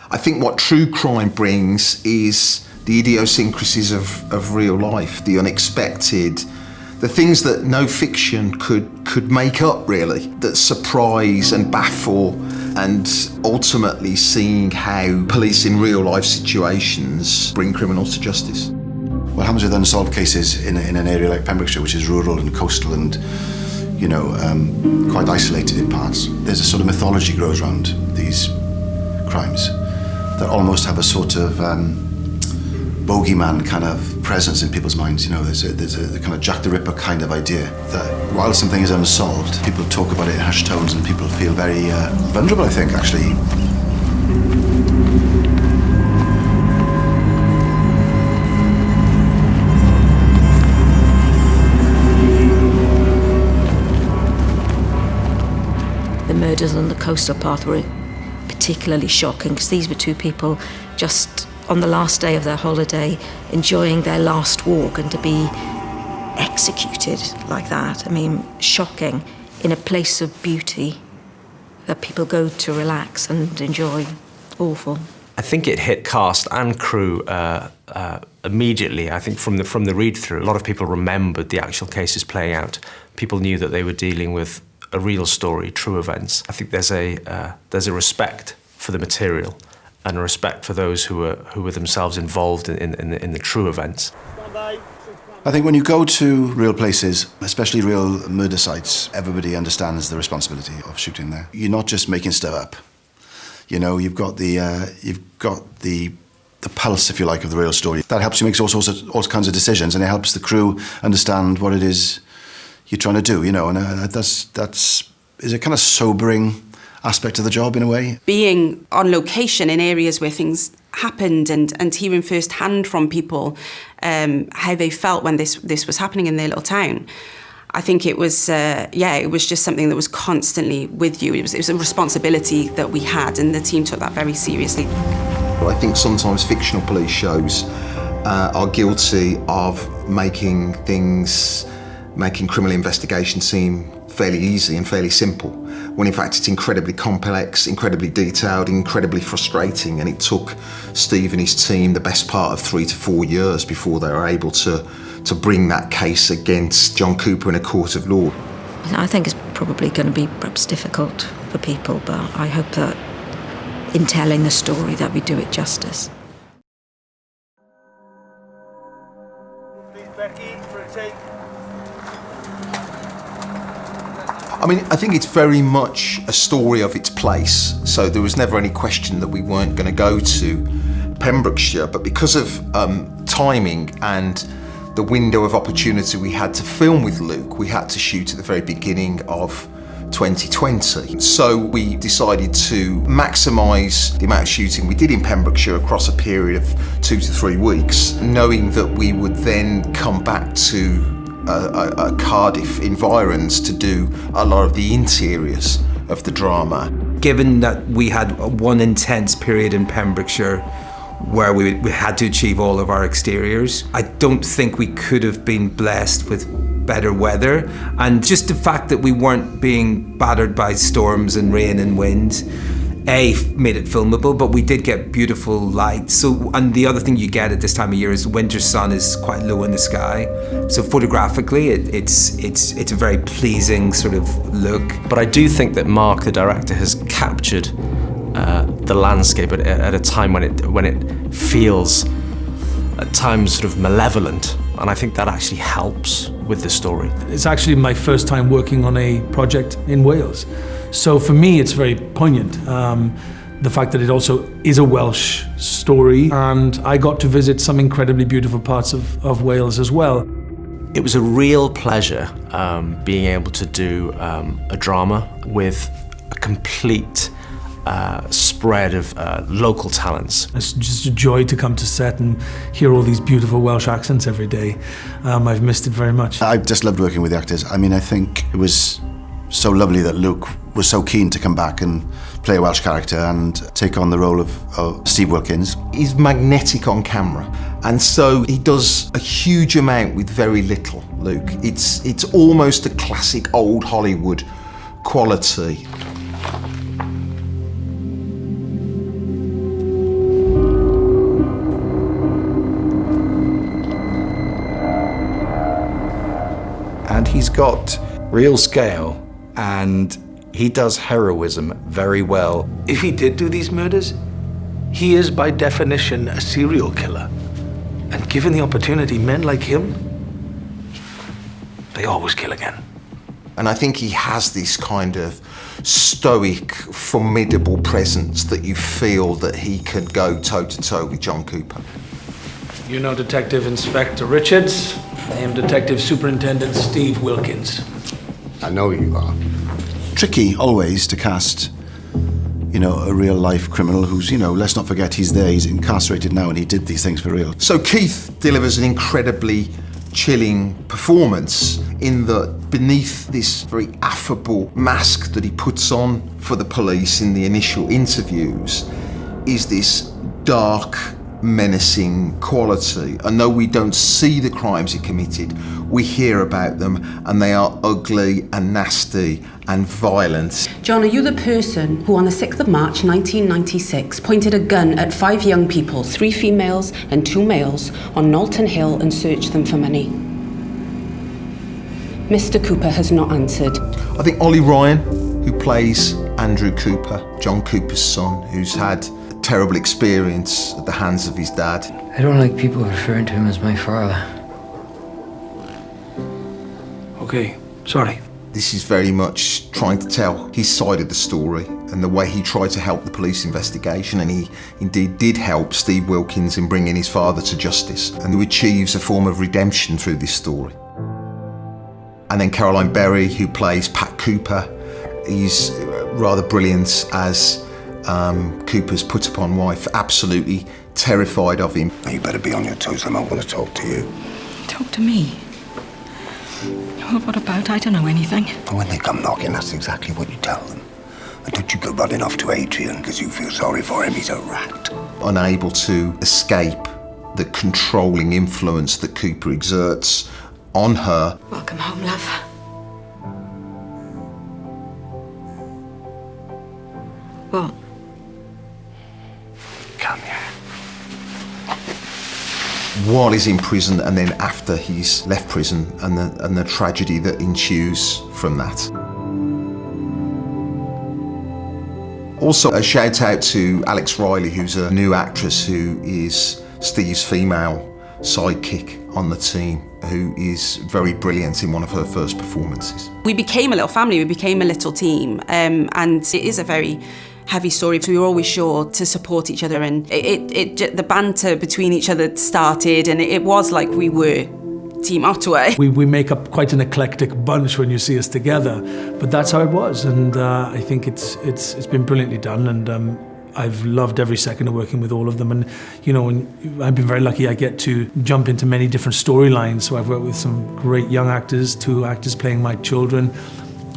I think what true crime brings is the idiosyncrasies of real life, the unexpected, the things that no fiction could make up, really, that surprise and baffle, and ultimately seeing how police in real life situations bring criminals to justice. What happens with unsolved cases in an area like Pembrokeshire, which is rural and coastal and, you know, quite isolated in parts, there's a sort of mythology grows around these crimes that almost have a sort of bogeyman kind of presence in people's minds. You know, there's a kind of Jack the Ripper kind of idea that while something is unsolved, people talk about it in hushed tones and people feel very vulnerable, I think, actually. The murders on the coastal path were particularly shocking because these were two people just on the last day of their holiday enjoying their last walk, and to be executed like that, I mean, shocking, in a place of beauty that people go to relax and enjoy. Awful. I think it hit cast and crew immediately. I think from the read-through, a lot of people remembered the actual cases playing out. People knew that they were dealing with a real story, true events. I think there's a respect for the material and a respect for those who were themselves involved in the true events. I think when you go to real places, especially real murder sites, everybody understands the responsibility of shooting there. You're not just making stuff up. You know, you've got the pulse, if you like, of the real story. That helps you make all kinds of decisions, and it helps the crew understand what it is you're trying to do, you know, and that's is a kind of sobering aspect of the job in a way. Being on location in areas where things happened and hearing firsthand from people how they felt when this was happening in their little town, I think it was it was just something that was constantly with you. It was a responsibility that we had, and the team took that very seriously. I think sometimes fictional police shows are guilty of making criminal investigation seem fairly easy and fairly simple, when in fact it's incredibly complex, incredibly detailed, incredibly frustrating, and it took Steve and his team the best part of 3 to 4 years before they were able to bring that case against John Cooper in a court of law. I think it's probably going to be perhaps difficult for people, but I hope that in telling the story that we do it justice. Please, Becky, for a take. I mean, I think it's very much a story of its place, so there was never any question that we weren't going to go to Pembrokeshire, but because of timing and the window of opportunity we had to film with Luke, we had to shoot at the very beginning of 2020. So we decided to maximise the amount of shooting we did in Pembrokeshire across a period of 2 to 3 weeks, knowing that we would then come back to a Cardiff environs to do a lot of the interiors of the drama. Given that we had one intense period in Pembrokeshire where we had to achieve all of our exteriors, I don't think we could have been blessed with better weather, and just the fact that we weren't being battered by storms and rain and wind made it filmable, but we did get beautiful light. So, and the other thing you get at this time of year is winter sun is quite low in the sky. So photographically, it's a very pleasing sort of look. But I do think that Mark, the director, has captured the landscape at a time when it feels at times sort of malevolent, and I think that actually helps with the story. It's actually my first time working on a project in Wales. So for me, it's very poignant. The fact that it also is a Welsh story, and I got to visit some incredibly beautiful parts of Wales as well. It was a real pleasure being able to do a drama with a complete spread of local talents. It's just a joy to come to set and hear all these beautiful Welsh accents every day. I've missed it very much. I just loved working with the actors. I mean, I think it was so lovely that Luke was so keen to come back and play a Welsh character and take on the role of Steve Wilkins. He's magnetic on camera, and so he does a huge amount with very little, Luke. It's almost a classic old Hollywood quality. got real scale and he does heroism very well. If he did do these murders, he is by definition a serial killer. And given the opportunity, men like him, they always kill again. And I think he has this kind of stoic, formidable presence that you feel that he can go toe-to-toe with John Cooper. You know Detective Inspector Richards. I am Detective Superintendent Steve Wilkins. I know you are. Tricky always to cast, a real-life criminal who's, let's not forget he's there, he's incarcerated now and he did these things for real. So Keith delivers an incredibly chilling performance in that beneath this very affable mask that he puts on for the police in the initial interviews is this dark, menacing quality. And though we don't see the crimes he committed, we hear about them and they are ugly and nasty and violent. John, are you the person who on the 6th of March 1996 pointed a gun at 5 young people, 3 females and 2 males, on Knowlton Hill and searched them for money? Mr. Cooper has not answered. I think Ollie Ryan, who plays Andrew Cooper, John Cooper's son, who's had a terrible experience at the hands of his dad. I don't like people referring to him as my father. Okay, sorry. This is very much trying to tell his side of the story and the way he tried to help the police investigation, and he indeed did help Steve Wilkins in bringing his father to justice, and who achieves a form of redemption through this story. And then Caroline Berry, who plays Pat Cooper, is rather brilliant as Cooper's put-upon wife, absolutely terrified of him. You better be on your toes, I might want to talk to you. Talk to me? Well, what about? I don't know anything. When they come knocking, that's exactly what you tell them. And don't you go running off to Adrian because you feel sorry for him, he's a rat. Unable to escape the controlling influence that Cooper exerts on her. Welcome home, love. What? Come here. While he's in prison and then after he's left prison and the tragedy that ensues from that. Also a shout out to Alex Riley, who's a new actress who is Steve's female sidekick on the team, who is very brilliant in one of her first performances. We became a little family, we became a little team, and it is a very heavy story, so we were always sure to support each other, and the banter between each other started, and it was like we were Team Ottawa. We make up quite an eclectic bunch when you see us together, but that's how it was, and I think it's been brilliantly done, and I've loved every second of working with all of them, and I've been very lucky. I get to jump into many different storylines, so I've worked with some great young actors, 2 actors playing my children,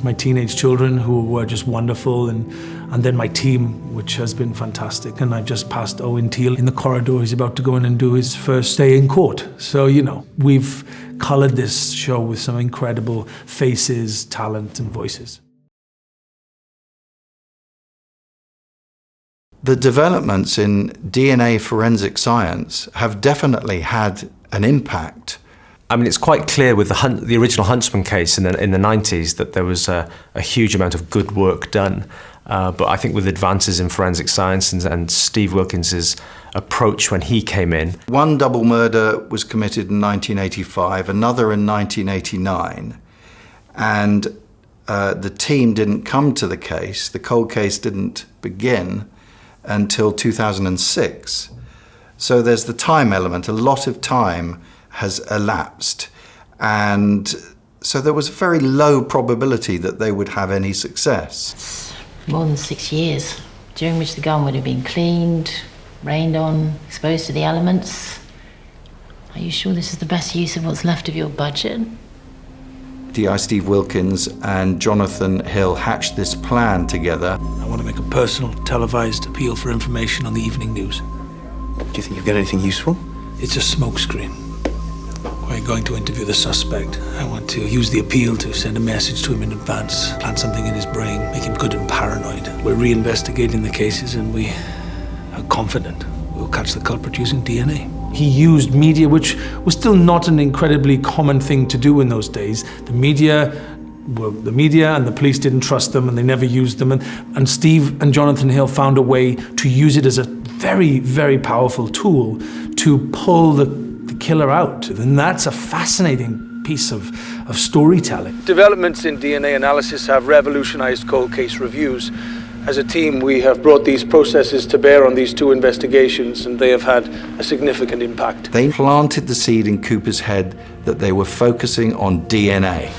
my teenage children, who were just wonderful, and then my team, which has been fantastic. And I've just passed Owen Teale in the corridor. He's about to go in and do his first day in court. So, we've coloured this show with some incredible faces, talent, and voices. The developments in DNA forensic science have definitely had an impact. I mean, it's quite clear with the original Huntsman case in the 90s that there was a huge amount of good work done. But I think with advances in forensic science and Steve Wilkins's approach when he came in. One double murder was committed in 1985, another in 1989. And the team didn't come to the case. The cold case didn't begin until 2006. So there's the time element. A lot of time has elapsed, and so there was a very low probability that they would have any success. More than 6 years, during which the gun would have been cleaned, rained on, exposed to the elements. Are you sure this is the best use of what's left of your budget? DI Steve Wilkins and Jonathan Hill hatched this plan together. I want to make a personal, televised appeal for information on the evening news. Do you think you've got anything useful? It's a smokescreen. We're going to interview the suspect. I want to use the appeal to send a message to him in advance, plant something in his brain, make him good and paranoid. We're reinvestigating the cases, and we are confident we'll catch the culprit using DNA. He used media, which was still not an incredibly common thing to do in those days. The media and the police didn't trust them, and they never used them. And Steve and Jonathan Hill found a way to use it as a very, very powerful tool to pull the killer out. And that's a fascinating piece of storytelling. Developments in DNA analysis have revolutionized cold case reviews. As a team, we have brought these processes to bear on these two investigations, and they have had a significant impact. They planted the seed in Cooper's head that they were focusing on DNA.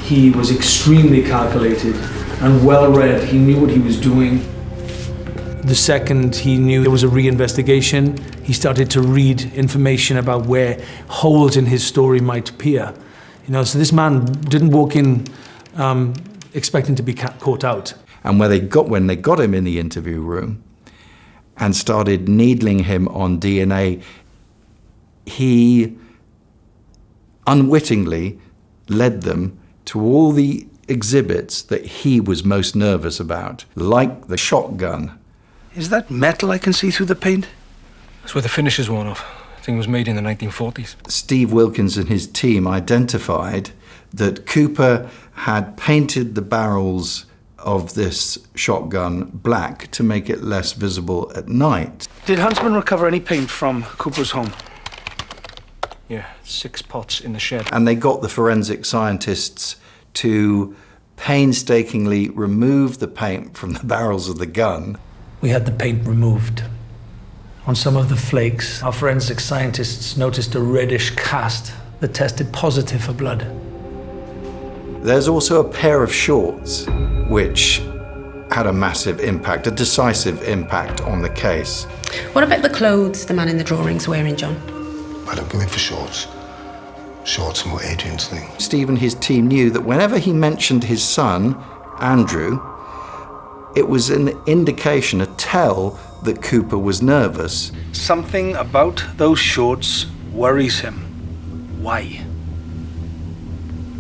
He was extremely calculated and well-read. He knew what he was doing. The second he knew there was a reinvestigation, he started to read information about where holes in his story might appear. So this man didn't walk in expecting to be caught out. And when they got him in the interview room and started needling him on DNA, he unwittingly led them to all the exhibits that he was most nervous about, like the shotgun. Is that metal I can see through the paint? That's where the finish is worn off. The thing was made in the 1940s. Steve Wilkins and his team identified that Cooper had painted the barrels of this shotgun black to make it less visible at night. Did Huntsman recover any paint from Cooper's home? Yeah, 6 pots in the shed. And they got the forensic scientists to painstakingly remove the paint from the barrels of the gun. We had the paint removed. On some of the flakes, our forensic scientists noticed a reddish cast that tested positive for blood. There's also a pair of shorts which had a massive impact, a decisive impact on the case. What about the clothes the man in the drawing's wearing, John? I don't go in for shorts. Shorts are more Adrian's thing. Steve and his team knew that whenever he mentioned his son, Andrew, it was an indication, a tell, that Cooper was nervous. Something about those shorts worries him. Why?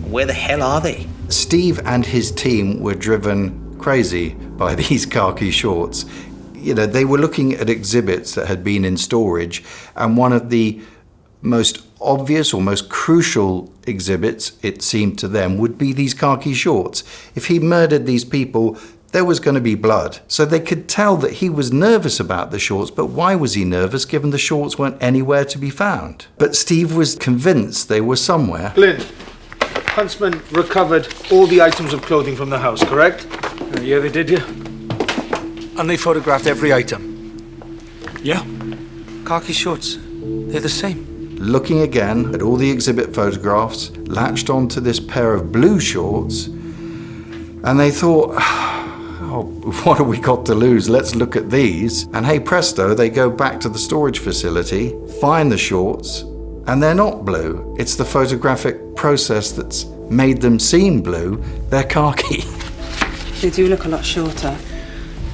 Where the hell are they? Steve and his team were driven crazy by these khaki shorts. They were looking at exhibits that had been in storage, and one of the most obvious or most crucial exhibits, it seemed to them, would be these khaki shorts. If he murdered these people, there was going to be blood. So they could tell that he was nervous about the shorts, but why was he nervous given the shorts weren't anywhere to be found? But Steve was convinced they were somewhere. Glyn, Huntsman recovered all the items of clothing from the house, correct? Yeah, they did, yeah. And they photographed every item? Yeah. Khaki shorts, they're the same. Looking again at all the exhibit photographs, latched onto this pair of blue shorts, and they thought, what have we got to lose? Let's look at these. And hey presto, they go back to the storage facility, find the shorts, and they're not blue. It's the photographic process that's made them seem blue. They're khaki. They do look a lot shorter.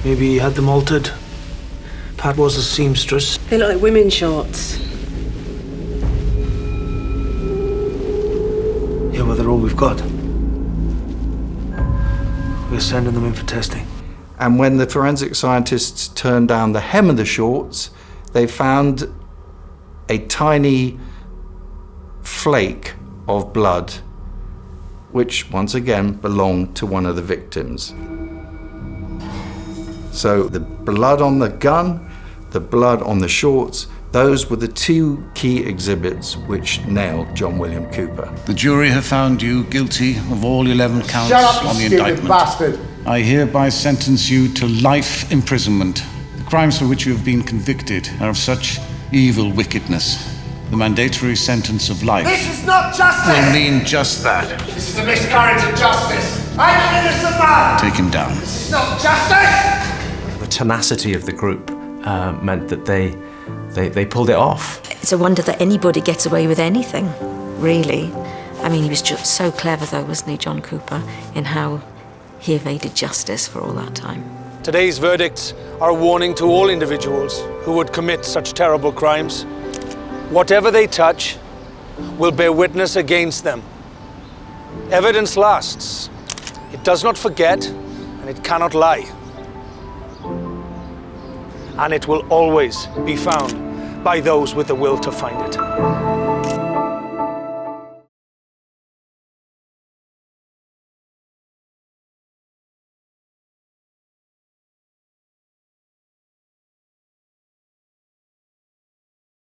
Maybe he had them altered. Pat was a seamstress. They look like women's shorts. Yeah, well, they're all we've got. We're sending them in for testing. And when the forensic scientists turned down the hem of the shorts, they found a tiny flake of blood, which once again belonged to one of the victims. So the blood on the gun, the blood on the shorts, those were the two key exhibits which nailed John William Cooper. The jury have found you guilty of all 11 counts Shut up, on the you stupid indictment. bastard! I hereby sentence you to life imprisonment. The crimes for which you have been convicted are of such evil wickedness. The mandatory sentence of life This is not justice! will mean just that. This is a miscarriage of justice! I'm an innocent man! Take him down. This is not justice! The tenacity of the group meant that they pulled it off. It's a wonder that anybody gets away with anything, really. I mean, he was just so clever, though, wasn't he, John Cooper, in how he evaded justice for all that time. Today's verdicts are a warning to all individuals who would commit such terrible crimes. Whatever they touch will bear witness against them. Evidence lasts. It does not forget, and it cannot lie. and it will always be found by those with the will to find it.